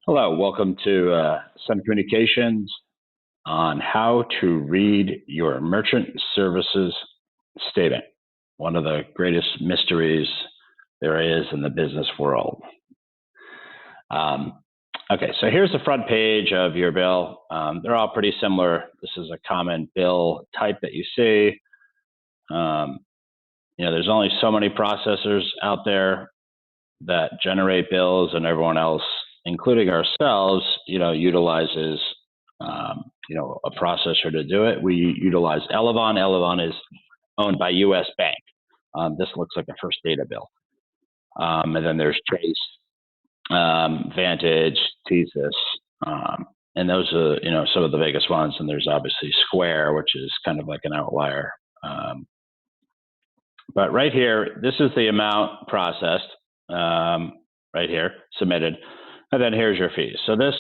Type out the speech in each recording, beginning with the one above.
Hello, welcome to Sun Communications on how to read your merchant services statement, one of the greatest mysteries there is in the business world. Okay, so here's the front page of your bill. They're all pretty similar. This is a common bill type that you see. There's only so many processors out there that generate bills, and everyone else, including ourselves, utilizes a processor to do it. We utilize Elavon. Elavon is owned by U.S. Bank. This looks like a First Data bill. And then there's Chase, Vantage, Thesis, and those are some of the biggest ones. And there's obviously Square, which is kind of like an outlier. But right here, this is the amount processed. Right here, submitted, and then here's your fees. So this,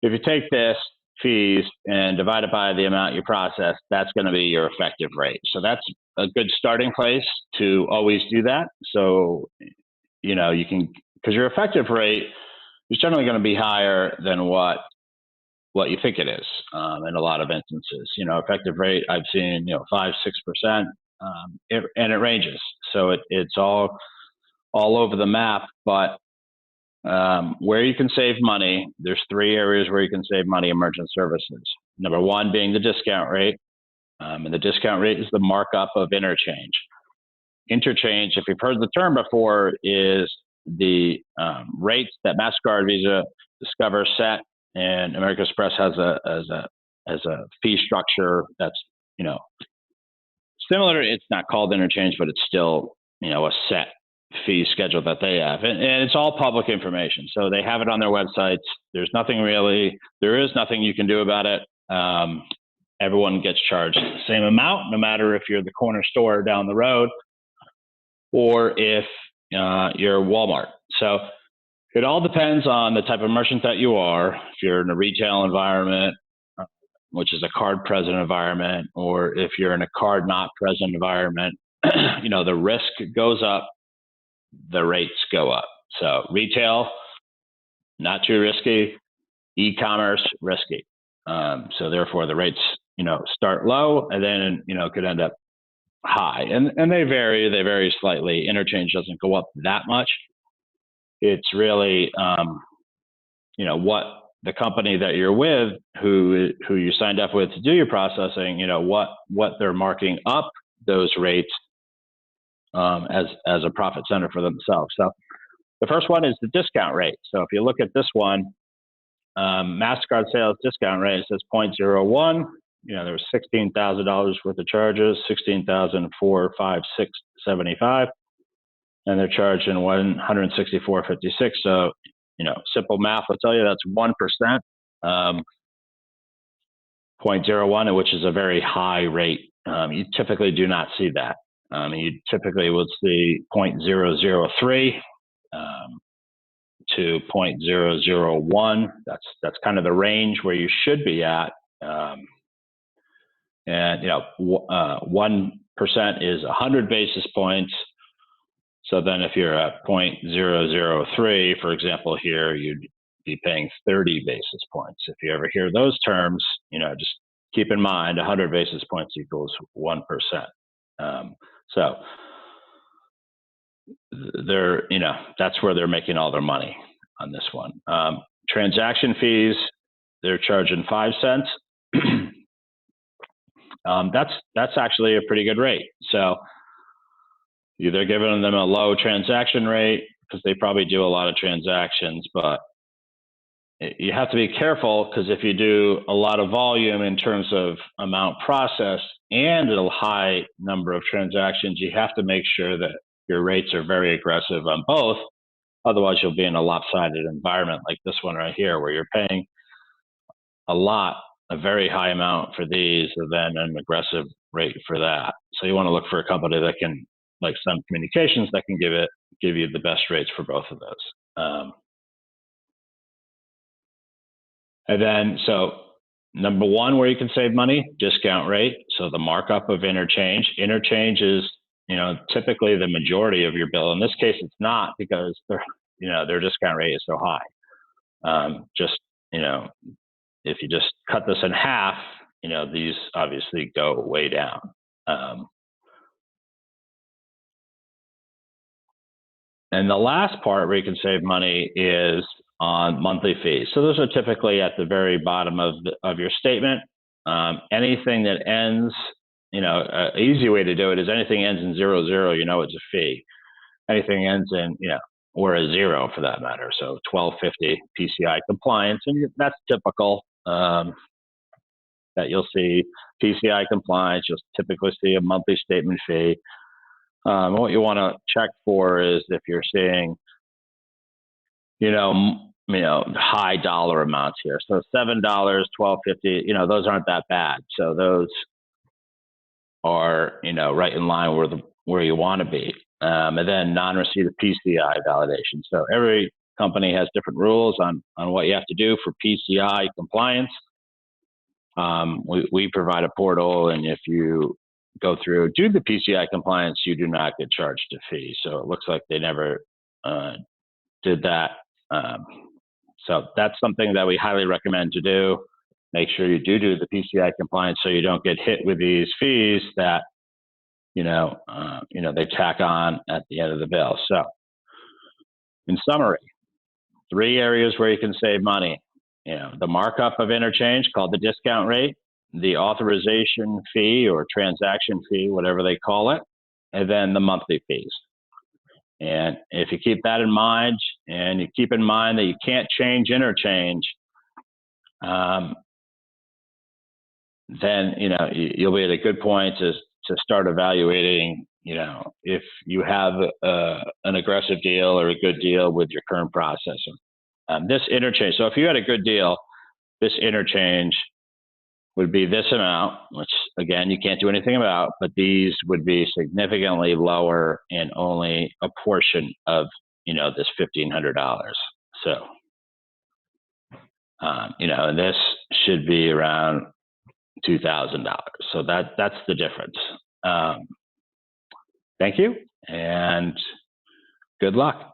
if you take this fees and divide it by the amount you process, that's going to be your effective rate. So that's a good starting place to always do that. So, you can, because your effective rate is generally going to be higher than what you think it is in a lot of instances. Effective rate, I've seen, 5-6%, and it ranges. So it's all over the map, but where you can save money, there's three areas where you can save money in merchant services. Number one being the discount rate, and the discount rate is the markup of interchange. Interchange, if you've heard the term before, is the rates that MasterCard, Visa, Discover set, and American Express has a fee structure that's similar. It's not called interchange, but it's still a set fee schedule that they have, and it's all public information. So they have it on their websites. There is nothing you can do about it. Everyone gets charged the same amount, no matter if you're the corner store down the road or if you're Walmart. So it all depends on the type of merchant that you are. If you're in a retail environment, which is a card present environment, or if you're in a card not present environment, the risk goes up, the rates go up. So retail, not too risky. E-commerce, risky. So therefore the rates, start low and then, could end up high. And they vary slightly. Interchange doesn't go up that much. It's really, what the company that you're with, who you signed up with to do your processing, what they're marking up those rates as a profit center for themselves. So the first one is the discount rate. So if you look at this one, MasterCard sales discount rate, it says 0.01. There was $16,000 worth of charges, $16,456.75, and they're charging $164.56. So, simple math will tell you that's 1%, 0.01, which is a very high rate. You typically do not see that. You typically will see 0.003 to 0.001. That's kind of the range where you should be at. And 1% is 100 basis points. So then if you're at 0.003, for example, here, you'd be paying 30 basis points. If you ever hear those terms, just keep in mind 100 basis points equals 1%. So they're, that's where they're making all their money on this one. Transaction fees, they're charging 5 cents. That's actually a pretty good rate. So they're giving them a low transaction rate because they probably do a lot of transactions, but you have to be careful, because if you do a lot of volume in terms of amount processed and a high number of transactions, you have to make sure that your rates are very aggressive on both. Otherwise, you'll be in a lopsided environment like this one right here, where you're paying a very high amount for these, and then an aggressive rate for that. So you want to look for a company that can, like Sun Communications, that can give you the best rates for both of those. And then, so number one, where you can save money, discount rate. So the markup of interchange. Interchange is, typically the majority of your bill. In this case, it's not, because their discount rate is so high. Just, if you just cut this in half, these obviously go way down. And the last part where you can save money is on monthly fees. So those are typically at the very bottom of your statement. Anything that ends, an easy way to do it is anything ends in 00, it's a fee. Anything ends in, or a zero for that matter. So 1250 PCI compliance, and that's typical. That you'll see PCI compliance. You'll typically see a monthly statement fee. What you want to check for is if you're seeing, high dollar amounts here. So $7, $12.50, those aren't that bad. So those are, right in line where you want to be. And then non-receipt of PCI validation. So every company has different rules on what you have to do for PCI compliance. We provide a portal, and if you go through, do the PCI compliance, you do not get charged a fee. So it looks like they never did that. So that's something that we highly recommend to do. Make sure you do the PCI compliance so you don't get hit with these fees that, they tack on at the end of the bill. So in summary, 3 areas where you can save money. The markup of interchange, called the discount rate, the authorization fee or transaction fee, whatever they call it, and then the monthly fees. And if you keep that in mind, and you keep in mind that you can't change interchange, then you'll be at a good point to start evaluating, if you have an aggressive deal or a good deal with your current processor. This interchange, so if you had a good deal, this interchange would be this amount, which again, you can't do anything about, but these would be significantly lower in only a portion of, this $1,500. So, and this should be around $2,000. So that's the difference. Thank you, and good luck.